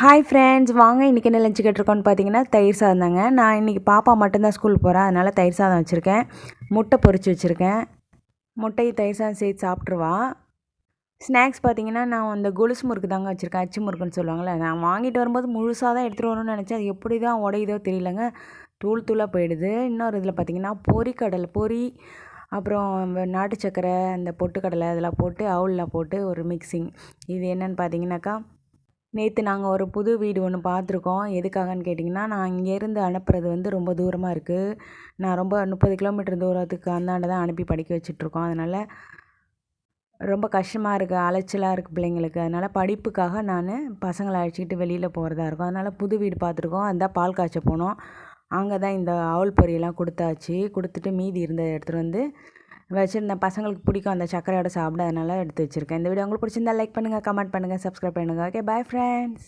Hi friends, வாங்க இன்றைக்கி என்ன லஞ்ச் கேட்டிருக்கோன்னு பார்த்தீங்கன்னா தயிர் சாதம் தாங்க. நான் இன்றைக்கி பாப்பா மட்டும்தான் ஸ்கூல் போகிறேன், அதனால் தயிர் சாதம் வச்சுருக்கேன். முட்டை பொரிச்சு வச்சுருக்கேன். முட்டையை தயிர் சாதம் சேர்த்து சாப்பிட்ருவா. ஸ்நாக்ஸ் பார்த்தீங்கன்னா நான் அந்த கொலுசு முறுக்கு தாங்க வச்சுருக்கேன். அச்சு முறுக்குன்னு சொல்லுவாங்கள்ல, நான் வாங்கிட்டு வரும்போது முழுசாக தான் எடுத்துகிட்டு வரணும்னு நினச்சேன். அது எப்படி தான் உடையுதோ தெரியலங்க, தூள் தூளாக போயிடுது. இன்னொரு இதில் பார்த்தீங்கன்னா பொரி, அப்புறம் நாட்டு சக்கரை, அந்த பொட்டுக்கடலை அதெல்லாம் போட்டு அவுலில் போட்டு ஒரு மிக்சிங். இது என்னென்னு பார்த்தீங்கன்னாக்கா, நேற்று நாங்கள் ஒரு புது வீடு ஒன்று பார்த்துருக்கோம். எதுக்காகன்னு கேட்டிங்கன்னா, நான் இங்கேருந்து அனுப்புறது வந்து ரொம்ப தூரமாக இருக்குது. நான் ரொம்ப 30 கிலோமீட்டர் தூரத்துக்கு அந்தாண்ட தான் அனுப்பி படிக்க வச்சுட்ருக்கோம். அதனால் ரொம்ப கஷ்டமாக இருக்குது, அலைச்சலாக இருக்குது பிள்ளைங்களுக்கு. அதனால் படிப்புக்காக நான் பசங்களை அழைச்சிக்கிட்டு வெளியில் போகிறதா இருக்கும். அதனால் புது வீடு பார்த்துருக்கோம். அதுதான் பால் காய்ச்ச போனோம். அங்கே தான் இந்த அவல் பொரியெல்லாம் கொடுத்தாச்சு. கொடுத்துட்டு மீதி இருந்ததை எடுத்துகிட்டு வந்து வச்சுருந்தேன். பசங்களுக்கு பிடிக்கும் அந்த சர்க்கரையோட சாப்பிட, அதனால் எடுத்து வச்சுருக்கேன். இந்த வீடியோ உங்களுக்கு பிடிச்சிருந்தா லைக் பண்ணுங்கள், கமெண்ட் பண்ணுங்கள், சப்ஸ்கிரைப் பண்ணுங்கள். Okay, bye friends.